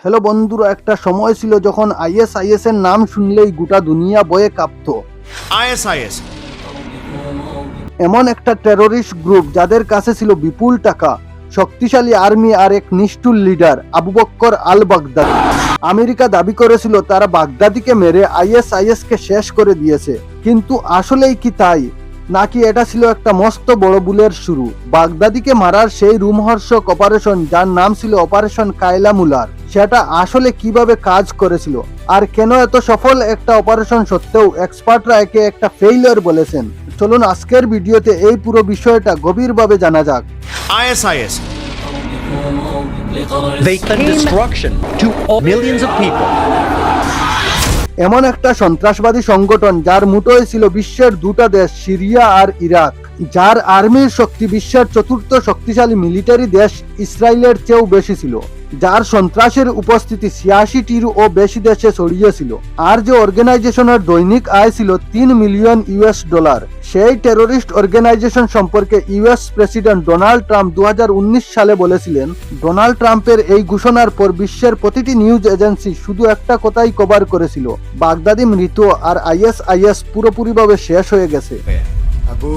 Hello বন্ধুরা, একটা সময় ছিল যখন আইএসআইএস এর নাম শুনলেই গোটা দুনিয়া ভয়ে কাঁপতো। ISIS এমন একটা টেরোরিস্ট গ্রুপ যাদের কাছে ছিল বিপুল টাকা, শক্তিশালী আর্মি আর এক নিষ্ঠুর লিডার আবু বক্কর আল বাগদাদি। আমেরিকা দাবি করেছিল তারা বাগদাদিকে মেরে আইএসআইএস কে শেষ করে দিয়েছে, কিন্তু আসলেই কি তাই, নাকি এটা ছিল একটা মস্ত বড় ভুলের শুরু? বাগদাদিকে মারার সেই রোমহর্ষক অপারেশন, যার নাম ছিল অপারেশন কায়লা মুলার, সেটা আসলে কিভাবে কাজ করেছিল, আর কেন এত সফল একটা অপারেশন সত্ত্বেও এক্সপার্টরা একে একটা ফেইলিয়র বলেছেন? চলুন আজকের ভিডিওতে এই পুরো বিষয়টা গভীরভাবে জানা যাক। ISIS They claim destruction to millions of people. এমন একটা সন্ত্রাসবাদী সংগঠন যার মুঠোয় ছিল বিশ্বের দুটো দেশ, সিরিয়া আর ইরাক, যার আর্মির শক্তি বিশ্বের চতুর্থ শক্তিশালী মিলিটারি দেশ ইসরায়েলের চেয়েও বেশি ছিল, যার সন্ত্রাসের উপস্থিতি ৮৬টিরও বেশি দেশে ছড়িয়েছিল, আর যে অর্গানাইজেশনের দৈনিক আয় ছিল $3 মিলিয়ন। সেই টেরোরিস্ট অর্গানাইজেশন সম্পর্কে ইউএস প্রেসিডেন্ট ডোনাল্ড ট্রাম্প 2019 সালে বলেছিলেন। ডোনাল্ড ট্রাম্পের এই ঘোষণার পর বিশ্বের প্রতিটি নিউজ এজেন্সি শুধু একটা কথাই কভার করেছিল, বাগদাদি মৃত আর আইএসআইএস পুরোপুরিভাবে শেষ হয়ে গেছে। Abu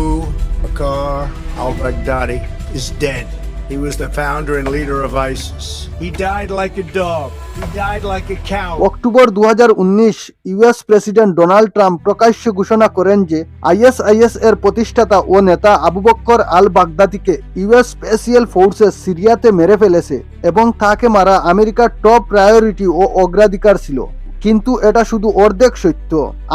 Bakr al-Baghdadi is dead. He was the founder and leader of ISIS. He died like a dog. He died like a cow. October 2019 US president Donald Trump প্রকাশ্যে ঘোষণা করেন যে আইএসআইএস এর প্রতিষ্ঠাতা ও নেতা আবু বক্কর আল বাগদাদিকে ইউএস স্পেশাল ফোর্সেস সিরিয়াতে মেরে ফেলেছে এবং তাকে মারা আমেরিকার টপ প্রায়োরিটি ও অগ্রাধিকার ছিল। কিন্তু এটা শুধু অর্ধেক সত্য।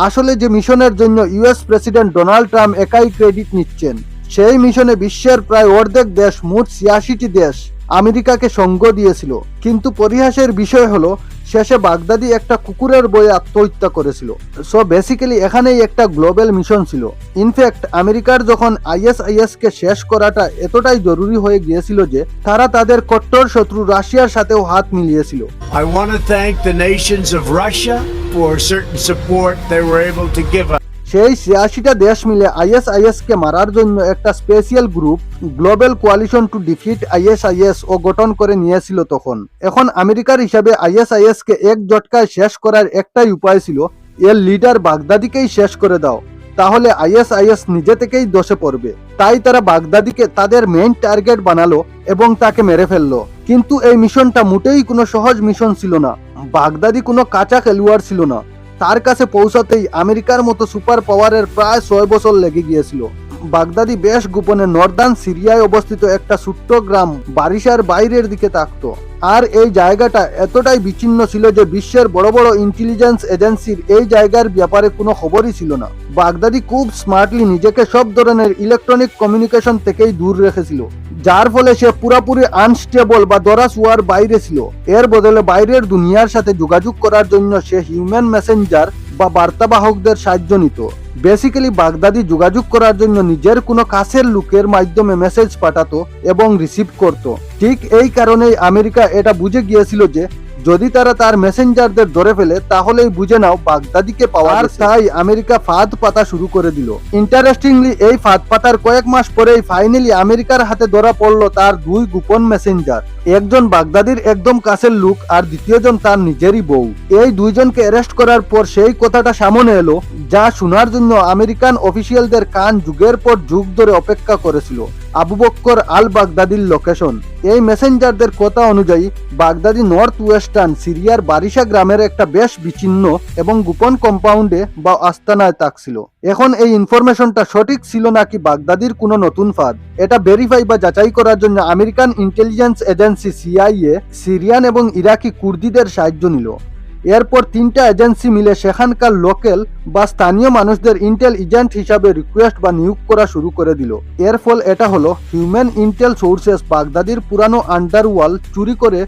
আসলে যে মিশনের জন্য ইউএস প্রেসিডেন্ট ডোনাল্ড ট্রাম্প একাই ক্রেডিট নিচ্ছেন, সেই মিশনে বিশ্বের প্রায় অর্ধেক দেশ, মোট ৮৬টি দেশ আমেরিকাকে সঙ্গ দিয়েছিল। কিন্তু পরিহাসের বিষয় হলো শেষে বাগদাদি একটা কুকুরের বয়ে আত্মহত্যা করেছিল। সো বেসিক্যালি এখানেই একটা গ্লোবাল মিশন ছিল। ইনফ্যাক্ট আমেরিকার যখন আইএসআইএস কে শেষ করাটা এতটাই জরুরি হয়ে গিয়েছিল যে তারা তাদের কট্টর শত্রু রাশিয়ার সাথেও হাত মিলিয়েছিল। I want to thank the nations of Russia for certain support they were able to give us. সেই ৮৬টা দেশ মিলে আইএসআইএস কে মারার জন্য একটা special group, global coalition to defeat ISIS ও গঠন করে নিয়েছিল তখন। এখন আমেরিকার হিসাবে আইএসআইএস কে এক ঝটকায় শেষ করার একটাই উপায় ছিল, এর লিডার বাগদাদিকেই শেষ করে দাও, তাহলে আইএসআইএস নিজে থেকেই দোষে পড়বে। তাই তারা বাগদাদিকে তাদের মেইন টার্গেট বানালো এবং তাকে মেরে ফেললো। কিন্তু এই মিশনটা মোটেই কোনো সহজ মিশন ছিল না। বাগদাদি কোনো কাঁচা খেলোয়াড় ছিল না। তার কাছে পৌঁছাতেই আমেরিকার মতো সুপার পাওয়ারের প্রায় ৬ বছর লেগে গিয়েছিল। বাগদাদি বেশ গোপনে নর্দার্ন সিরিয়ায় অবস্থিত একটা ছোট্ট গ্রাম বারিশার বাইরের দিকে থাকতো, আর এই জায়গাটা এতটাই বিচ্ছিন্ন ছিল যে বিশ্বের বড় বড় ইন্টেলিজেন্স এজেন্সির এই জায়গার ব্যাপারে কোনো খবরই ছিল না। বাগদাদি খুব স্মার্টলি নিজেকে সব ধরনের ইলেকট্রনিক কমিউনিকেশন থেকেই দূর রেখেছিল, যার ফলে সে পুরোপুরি আনস্টেবল বা দরাস হওয়ার বাইরে ছিল। এর বদলে বাইরের দুনিয়ার সাথে যোগাযোগ করার জন্য সে হিউম্যান মেসেঞ্জার বা বার্তাবাহকদের সাহায্য নিত। বেসিক্যালি বাগদাদি যোগাযোগ করার জন্য নিজের কোনো কাছের লোকের মাধ্যমে মেসেজ পাঠাতো এবং রিসিভ করত। ঠিক এই কারণেই আমেরিকা এটা বুঝে গিয়েছিল যে যদি তারা তার মেসেঞ্জারদের ধরে ফেলে তাহলেই বুঝে নাও বাগদাদিকে পাওয়ার। তাই আমেরিকা ফাঁদ পাতা শুরু করে দিল। ইন্টারেস্টিংলি এই ফাঁদ পাতার কয়েক মাস পরেই ফাইনালি আমেরিকার হাতে ধরা পড়লো তার 2 গোপন মেসেঞ্জার, একজন বাগদাদির একদম কাছের লোক আর দ্বিতীয়জন তার নিজেরই বউ। এই দুইজনকে অ্যারেস্ট করার পর সেই কথাটা সামনে এলো যা শোনার জন্য আমেরিকান অফিসিয়ালদের কান যুগের পর যুগ ধরে অপেক্ষা করেছিল, আবু বক্কর আল বাগদাদির লোকেশন। এই মেসেঞ্জারদের কথা অনুযায়ী বাগদাদি নর্থ ওয়েস্টার্ন সিরিয়ার বারিশা গ্রামের একটা বেশ বিচ্ছিন্ন এবং গোপন কম্পাউন্ডে বা আস্তানায় থাকছিল। এখন এই ইনফরমেশনটা সঠিক ছিল নাকি বাগদাদির কোনো নতুন ফাঁদ, এটা ভেরিফাই বা যাচাই করার জন্য American intelligence agency CIA Syrian এবং ইরাকি কুর্দিদের সাহায্য নিল। এরপর 3টা এজেন্সি মিলে সেখানকার লোকাল বা স্থানীয় মানুষদের ইন্টেল এজেন্ট হিসাবে রিকোয়েস্ট বা নিয়োগ করা শুরু করে দিল। এর ফল এটা হলো হিউম্যান ইন্টেল সোর্সেস বাগদাদির পুরানো আন্ডারওয়ার্ল্ড চুরি করে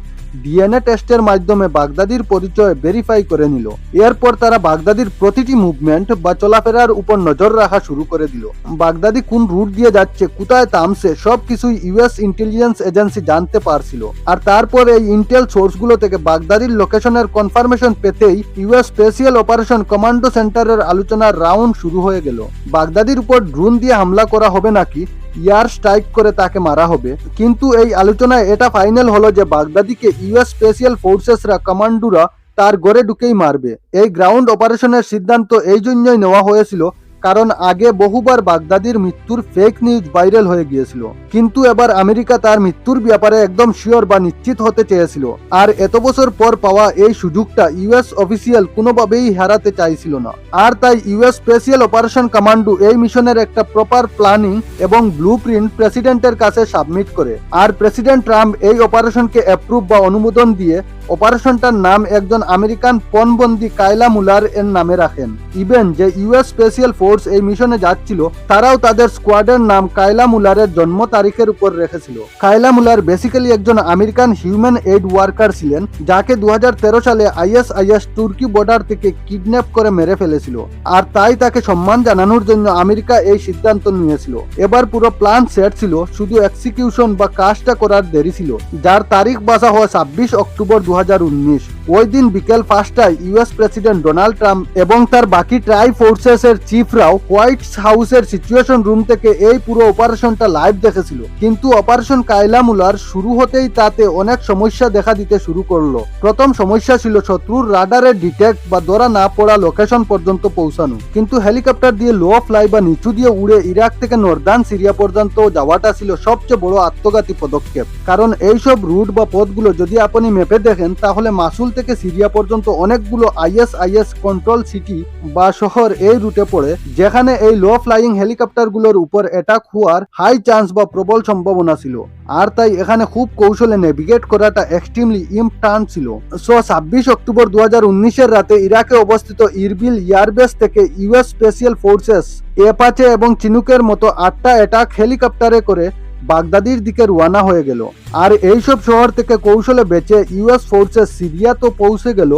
ডিএনএ টেস্টের মাধ্যমে বাগদাদির পরিচয় ভেরিফাই করে নিল। এরপর তারা বাগদাদির প্রতিটি মুভমেন্ট বা চলাফেরার উপর নজর রাখা শুরু করে দিল। বাগদাদি কোন রুট দিয়ে যাচ্ছে, কোথায় থামছে, সবকিছুই ইউএস ইন্টেলিজেন্স এজেন্সি জানতে পারছিল। আর তারপর এই ইন্টেল সোর্সগুলো থেকে বাগদাদির লোকেশনের কনফার্মেশন পেতেই ইউএস স্পেশাল অপারেশন কমান্ডো সেন্টারের আলোচনার রাউন্ড শুরু হয়ে গেল। বাগদাদির উপর ড্রোন দিয়ে হামলা করা হবে নাকি এয়ার স্ট্রাইক করে তাকে মারা হবে। কিন্তু এই আলোচনায় এটা ফাইনাল হলো যে বাগদাদিকে ইউএস স্পেশাল ফোর্সেসরা কমান্ডোরা তার ঘরে ঢুকেই মারবে। এই গ্রাউন্ড অপারেশনের সিদ্ধান্ত এই জন্যই নেওয়া হয়েছিল কারণ আগে বহুবার বাগদাদির মৃত্যুর ফেক নিউজ ভাইরাল হয়ে গিয়েছিল, কিন্তু এবার আমেরিকা তার মৃত্যুর ব্যাপারে একদম শিওর বা নিশ্চিত হতে চেয়েছিল। আর এত বছর পর পাওয়া এই সুযোগটা ইউএস অফিসিয়াল কোনোভাবেই হারাতে চাইছিল না। আর তাই ইউএস স্পেশাল অপারেশন কমান্ডো এই মিশনের একটা প্রপার প্ল্যানিং এবং ব্লুপ্রিন্ট প্রেসিডেন্টের কাছে সাবমিট করে। আর প্রেসিডেন্ট ট্রাম্প এই অপারেশনকে অ্যাপ্রুভ বা অনুমোদন দিয়ে অপারেশনটার নাম একজন আমেরিকান পণবন্দী কায়লা মুলার এর নামে রাখেন। ইভেন যে ইউএস স্পেশাল ফোর্স এই মিশনে যাচ্ছিল তারাও তাদের স্কোয়াডের নাম কায়লা মুলারের জন্ম তারিখের উপর রেখেছিল। কায়লা মুলার বেসিক্যালি একজন আমেরিকান হিউম্যান এইড ওয়ার্কার ছিলেন, যাকে 2013 সালে আইএসআইএস তুর্কি বর্ডার থেকে কিডন্যাপ করে মেরে ফেলেছিল। আর তাই তাকে সম্মান জানানোর জন্য আমেরিকা এই সিদ্ধান্ত নিয়েছিল। এবার পুরো প্ল্যান সেট ছিল, শুধু এক্সিকিউশন বা কাজটা করার দেরি ছিল, যার তারিখ বাছা হয় 26 অক্টোবর 2019। ওই দিন বিকেল 5টায় ইউএস প্রেসিডেন্ট ডোনাল্ড ট্রাম্প এবং তার বাকি ট্রাই ফোর্সেসের চিফরাও হোয়াইট হাউসের সিচুয়েশন রুম থেকে এই পুরো অপারেশনটা লাইভ দেখেছিল। কিন্তু অপারেশন কায়লা মুলার শুরু হতেই তাতে অনেক সমস্যা দেখা দিতে শুরু করলো। প্রথম সমস্যা ছিল শত্রুর রাডারে ডিটেক্ট বা ধরা না পড়া লোকেশন পর্যন্ত পৌঁছানো। কিন্তু হেলিকপ্টার দিয়ে লো ফ্লাই বা নিচু দিয়ে উড়ে ইরাক থেকে নর্দার্ন সিরিয়া পর্যন্ত যাওয়াটা ছিল সবচেয়ে বড় আত্মঘাতী পদক্ষেপ। কারণ এইসব রুট বা পথগুলো যদি আপনি ম্যাপে দেখেন তাহলে মাসুল থেকে সিরিয়া পর্যন্ত অনেকগুলো আইএসআইএস কন্ট্রোল সিটি বা শহর এই রুটে পড়ে, যেখানে এই লো ফ্লাইং হেলিকপ্টারগুলোর উপর অ্যাটাক হওয়ার হাই চান্স বা প্রবল সম্ভাবনা ছিল। আর তাই এখানে খুব কৌশলে নেভিগেট করাটা এক্সট্রিমলি ইম্পর্ট্যান্ট ছিল। 26 অক্টোবর 2019 রাতে ইরাকে অবস্থিত ইরবিল এয়ারবেস থেকে ইউএস স্পেশাল ফোর্সেস অ্যাপাচে এবং চিনুকের মতো 8টা অ্যাটাক হেলিকপ্টারে করে বাগদাদির দিকে রওনা হয়ে গেল। আর এইসব শহর থেকে কৌশলে বেঁচে ইউএস ফোর্সেস সিরিয়া তো পৌঁছে গেল,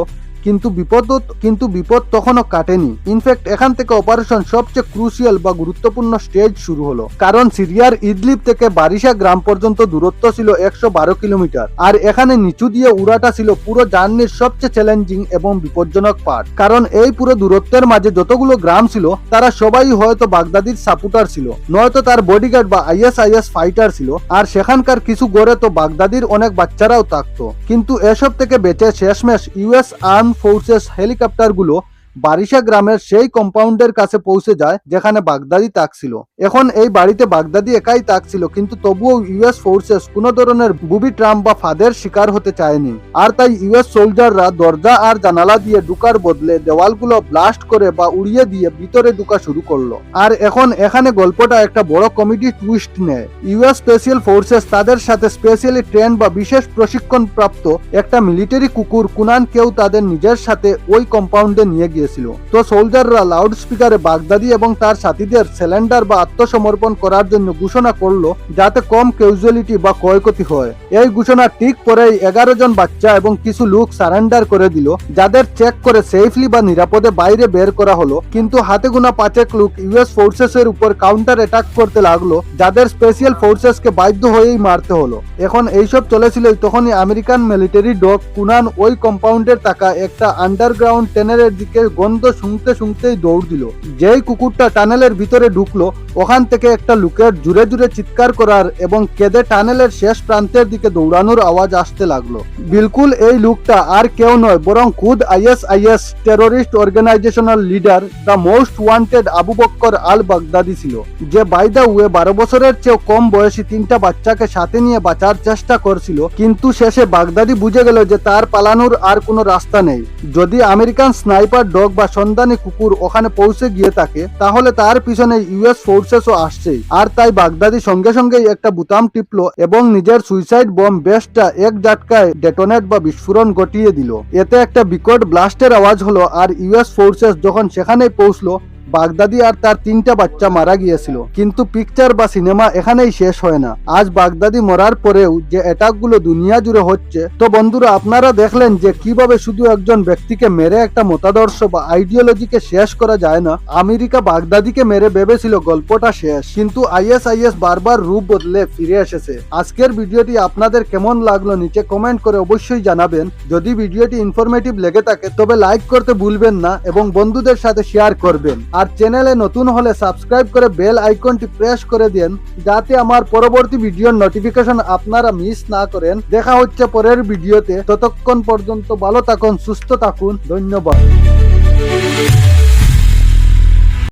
কিন্তু বিপদ তখনও কাটেনি। ইনফ্যাক্ট এখান থেকে অপারেশন সবচেয়ে ক্রুশিয়াল বা গুরুত্বপূর্ণ স্টেজ শুরু হলো, কারণ সিরিয়ার ইদলিব থেকে বারিশা গ্রাম পর্যন্ত দূরত্ব ছিল 112 কিলোমিটার। আর এখানে নিচু দিয়ে উড়াটা ছিল পুরো জার্নির সবচেয়ে চ্যালেঞ্জিং এবং বিপজ্জনক পার্ট, কারণ এই পুরো দূরত্বের মাঝে যতগুলো গ্রাম ছিল তারা সবাই হয়তো বাগদাদির সাপোর্টার ছিল, নয়তো তার বডিগার্ড বা আইএসআইএস ফাইটার ছিল। আর সেখানকার কিছু গড়ে তো বাগদাদির অনেক বাচ্চারাও থাকতো। কিন্তু এসব থেকে বেঁচে শেষমেশ ইউএস আর্ম ফোর্সেস হেলিকপ্টারগুলো বারিশা গ্রামের সেই কম্পাউন্ডের কাছে পৌঁছে যায় যেখানে বাগদাদি তাকছিল। এখন এই বাড়িতে বাগদাদি একাই তাকছিল, কিন্তু তবুও ইউএস ফোর্সেস কোনো ধরনের বুবি ট্রাম্প বা ফাঁদের শিকার হতে চায়নি। আর তাই ইউএস সোলজাররা দরজা আর জানালা দিয়ে ঢুকার বদলে দেওয়ালগুলো ব্লাস্ট করে বা উড়িয়ে দিয়ে ভিতরে ঢুকা শুরু করলো। আর এখন এখানে গল্পটা একটা বড় কমেডি টুইস্ট নেয়। ইউএস স্পেশাল ফোর্সেস তাদের সাথে স্পেশালি ট্রেন বা বিশেষ প্রশিক্ষণ প্রাপ্ত একটা মিলিটারি কুকুর কুনানকেও তাদের নিজের সাথে ওই কম্পাউন্ডে নিয়ে গিয়েছিল। তো সোলজাররা লাউড স্পিকারে বাগদাদি এবং তার সাথীদের সিলিন্ডার বা আত্মসমর্পণ করার জন্য ঘোষণা করলো, যাতে কম ক্যাজুয়ালিটি বা ক্ষয়ক্ষতি হয়। এই ঘোষণা ঠিক পরেই 11 জন বাচ্চা এবং কিছু লোক সারেন্ডার করে দিল, যাদের চেক করে সেফলি বা নিরাপদে বাইরে বের করা হলো। কিন্তু হাতে গোনা 5 লোক ইউএস ফোর্সেসের উপর কাউন্টার অ্যাটাক করতে লাগলো, যাদের স্পেশাল ফোর্সেসকে বাধ্য হয়েই মারতে হলো। এখন এইসব চলেছিল, তখনই আমেরিকান মিলিটারি ডগ কুনান ওই কম্পাউন্ডের থাকা একটা আন্ডারগ্রাউন্ড টানেলের দিকে গন্ধ শুনতেই দৌড় দিল। যেই কুকুরটা টানেলের ভিতরে ঢুকলো, ওখান থেকে একটা লোকের জুড়ে জুড়ে চিৎকার করার এবং কেঁদে টানেলের শেষ প্রান্তের দিকে দৌড়ানোর আওয়াজ আসতে লাগলো। বিলকুল এই লোকটা আর কেউ নয়, বরং খুদ ISIS terrorist organizational leader the most wanted Abu Bakr al Baghdadi ছিল, যে বাই দা ওয়ে 12 বছরের চেয়েও কম বয়সী 3টা বাচ্চাকে সাথে নিয়ে বাঁচার চেষ্টা করছিল। কিন্তু শেষে বাগদাদি বুঝে গেল যে তার পালানোর আর কোনো রাস্তা নেই। যদি আমেরিকান স্নাইপার ডগ বা সন্ধানী কুকুর ওখানে পৌঁছে গিয়ে থাকে, তাহলে তার পিছনে ইউএস ফোর্সেসও আসছেই। আর তাই বাগদাদি সঙ্গে সঙ্গেই একটা বুতাম টিপলো এবং নিজের সুইসাইড বম বেসটা এক ঝটকায় ডেটোনেট বা বিস্ফোরণ ঘটিয়ে দিল। এতে একটা বিকট ব্লাস্টের আওয়াজ হলো। আর ইউএস ফোর্সেস যখন সেখানে পৌঁছলো, বাগদাদি আর তার 3টা বাচ্চা মারা গিয়েছিল। কিন্তু পিকচার বা সিনেমা এখানেই শেষ হয় না। আজ বাগদাদি মরার পরেও যে অ্যাটাকগুলো দুনিয়া জুড়ে হচ্ছে, তো বন্ধুরা আপনারা দেখলেন যে কিভাবে শুধু একজন ব্যক্তিকে মেরে একটা মতাদর্শ বা আইডিওলজিকে শেষ করা যায় না। আমেরিকা বাগদাদিকে মেরে ভেবেছিল গল্পটা শেষ, কিন্তু আইএসআইএস বারবার রূপ বদলে ফিরে এসেছে। আজকের ভিডিওটি আপনাদের কেমন লাগলো নিচে কমেন্ট করে অবশ্যই জানাবেন। যদি ভিডিওটি ইনফরমেটিভ লেগে থাকে তবে লাইক করতে ভুলবেন না এবং বন্ধুদের সাথে শেয়ার করবেন। আর চ্যানেলে নতুন হলে সাবস্ক্রাইব করে বেল আইকনটি প্রেস করে দেন, যাতে আমার পরবর্তী ভিডিওর নোটিফিকেশন আপনারা মিস না করেন। দেখা হচ্ছে পরের ভিডিওতে, ততক্ষণ পর্যন্ত ভালো থাকুন, সুস্থ থাকুন, ধন্যবাদ।